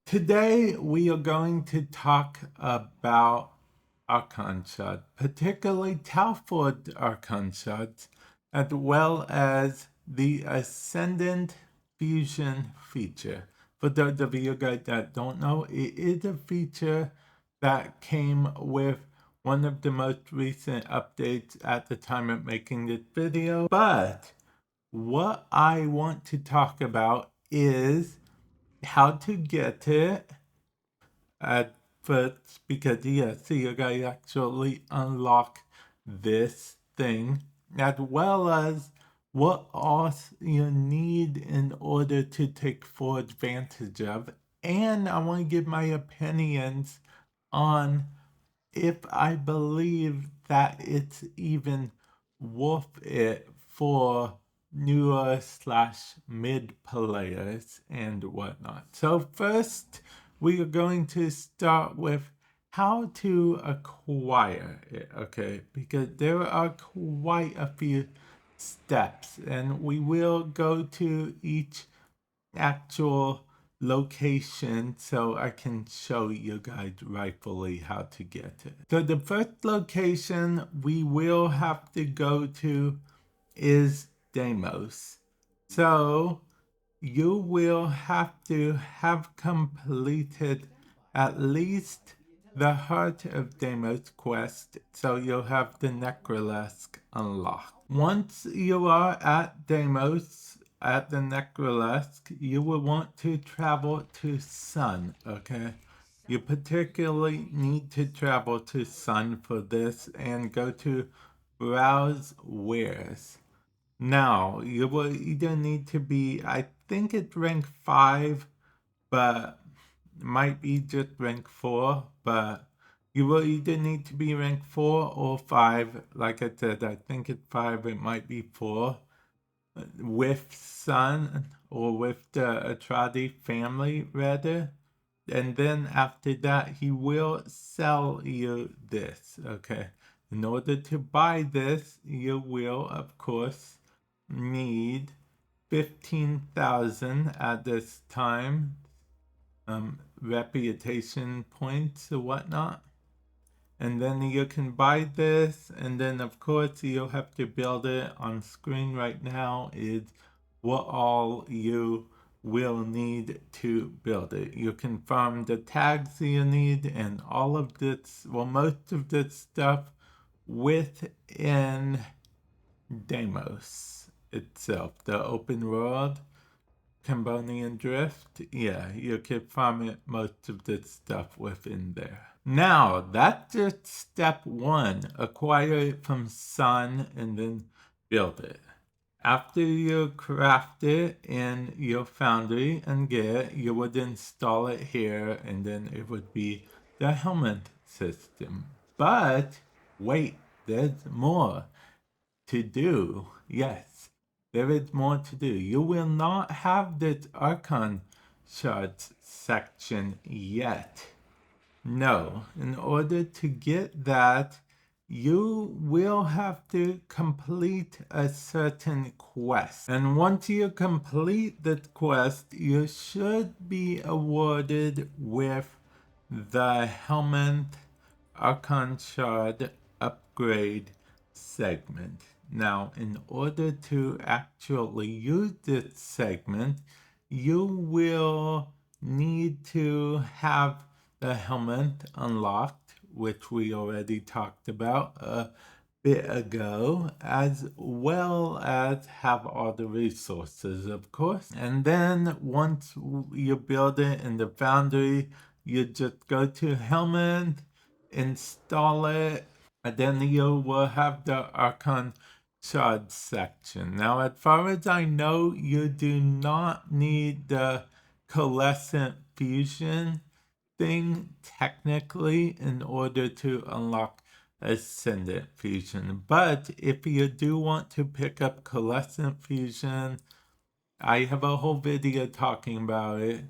Today we are going to talk about Archon Shards, particularly Tauforged Archon Shards, as well as the Ascendant Fusion feature. For those of you guys that don't know, it is a feature that came with one of the most recent updates at the time of making this video. But what I want to talk about is how to get it at first, because so you guys actually unlock this thing, as well as what else you need in order to take full advantage of. And I want to give my opinions on if I believe that it's even worth it for newer / mid players and whatnot. So first, we are going to start with how to acquire it, okay? Because there are quite a few steps, and we will go to each actual location so I can show you guys rightfully how to get it. So the first location we will have to go to is Deimos. So you will have to have completed at least the Heart of Deimos quest, so you'll have the Necrolesk unlocked. Once you are at Deimos, at the Necrolesk, you will want to travel to Sun, okay? You particularly need to travel to Sun for this and go to Browse Wares. Now, you will either need to be, I think it's rank 5, but might be just rank 4, but you will either need to be rank 4 or 5. Like I said, I think it's 5, it might be 4. With Sun, or with the Atradi family, rather. And then after that, he will sell you this, okay? In order to buy this, you will, of course, need 15,000 at this time, reputation points or whatnot. And then you can buy this, and then of course you'll have to build it. On screen right now is what all you will need to build it. You can farm the tags you need and all of this, well, most of this stuff within Deimos itself, the open world. Cambodian Drift, yeah, you can farm it, most of this stuff within there. Now, that's just step 1. Acquire it from Sun and then build it. After you craft it in your foundry and get it, you would install it here, and then it would be the helmet system. But wait, there's more to do. Yes, there is more to do. You will not have this Archon Shards section yet. No, in order to get that, you will have to complete a certain quest. And once you complete that quest, you should be awarded with the Helmet Archon Shard upgrade segment. Now, in order to actually use this segment, you will need to have the helmet unlocked, which we already talked about a bit ago, as well as have all the resources, of course. And then once you build it in the foundry, you just go to helmet, install it, and then you will have the Archon Shards section. Now, as far as I know, you do not need the Coalescent Fusion thing technically in order to unlock Ascendant Fusion. But if you do want to pick up Coalescent Fusion, I have a whole video talking about it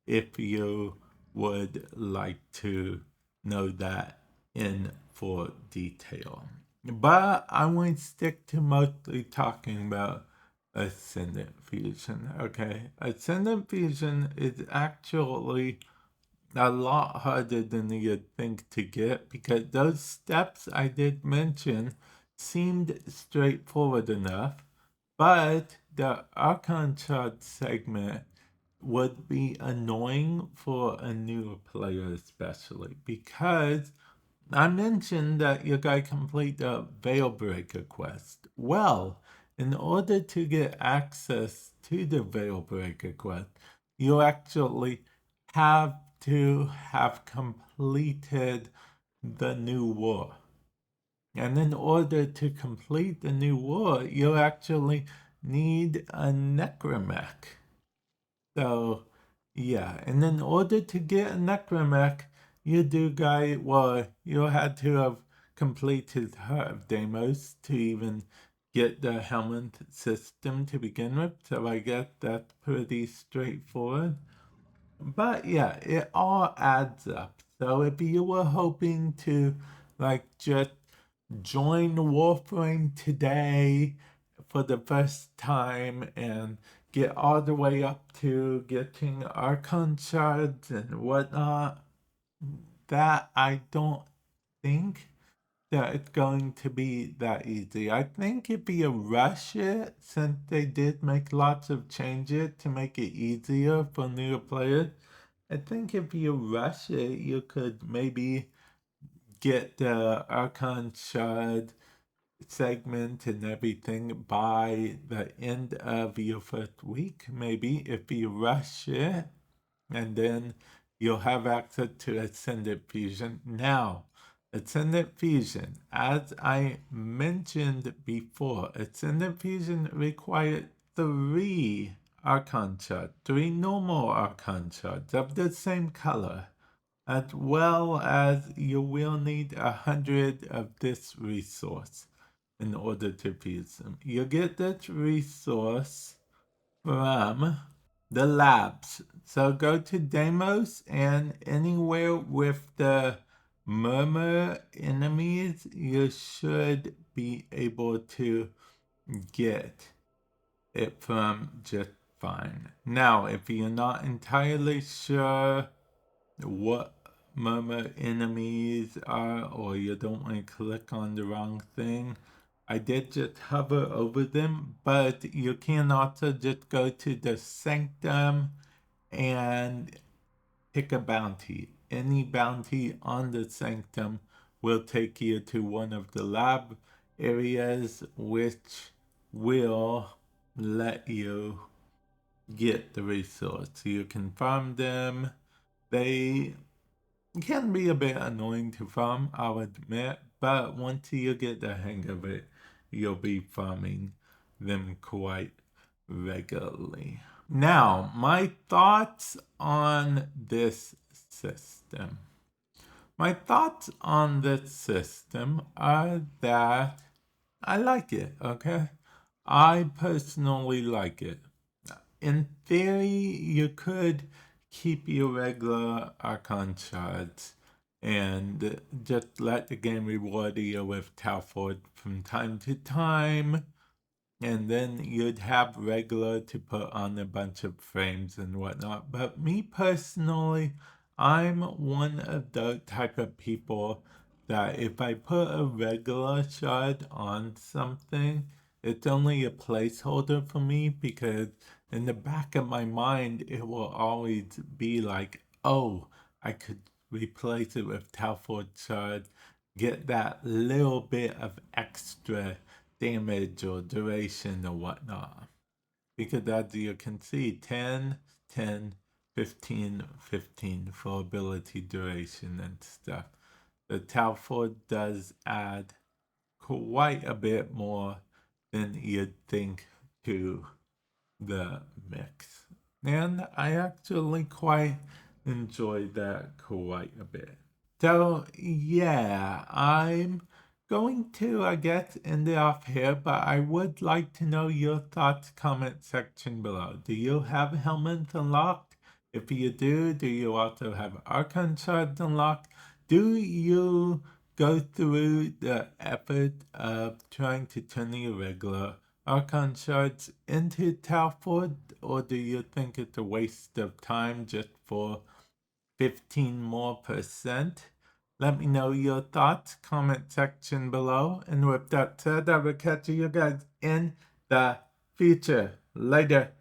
if you would like to know that in full detail. But I want to stick to mostly talking about Ascendant Fusion, okay? Ascendant Fusion is actually a lot harder than you'd think to get, because those steps I did mention seemed straightforward enough, but the Archon Shard segment would be annoying for a new player, especially because I mentioned that you gotta complete the Veilbreaker quest. Well, in order to get access to the Veilbreaker quest, you actually have to have completed the new war. And in order to complete the new war, you actually need a necromech. So, yeah, and in order to get a necromech, you had to have completed Heart of Deimos to even get the helmet system to begin with. So I guess that's pretty straightforward. But yeah, it all adds up. So if you were hoping to just join Warframe today for the first time and get all the way up to getting Archon Shards and whatnot, that I don't think that it's going to be that easy. I think if you rush it, since they did make lots of changes to make it easier for new players, I think if you rush it, you could maybe get the Archon Shard segment and everything by the end of your first week, maybe, if you rush it, and then you'll have access to Ascendant Fusion. Now, Ascendant Fusion, as I mentioned before, Ascendant Fusion required 3 normal Archon Shards of the same color, as well as you will need 100 of this resource in order to fuse them. You get this resource from the labs. So go to Deimos, and anywhere with the murmur enemies, you should be able to get it from just fine. Now, if you're not entirely sure what murmur enemies are, or you don't want to click on the wrong thing, I did just hover over them, but you can also just go to the sanctum and pick a bounty. Any bounty on the sanctum will take you to one of the lab areas, which will let you get the resource. You can farm them. They can be a bit annoying to farm, I'll admit, but once you get the hang of it, you'll be farming them quite regularly. Now, my thoughts on this system. My thoughts on this system are that I like it, okay? I personally like it. In theory, you could keep your regular Archon Shards and just let the game reward you with Tauforged from time to time, and then you'd have regular to put on a bunch of frames and whatnot. But me personally, I'm one of the type of people that if I put a regular shard on something, it's only a placeholder for me, because in the back of my mind, it will always be like, oh, I could replace it with Tauforged Shard, get that little bit of extra damage or duration or whatnot. Because as you can see, 10, 10, 15, 15 for ability duration and stuff. The Tauforged does add quite a bit more than you'd think to the mix. And I actually quite enjoyed that quite a bit. So, yeah, I'm going to, I guess, end it off here, but I would like to know your thoughts, comment section below. Do you have helmets unlocked? If you do you also have Archon Shards unlocked? Do you go through the effort of trying to turn your regular Archon Shards into Tauforged, or do you think it's a waste of time just for 15% more. Let me know your thoughts, comment section below. And with that said, I will catch you guys in the future. Later.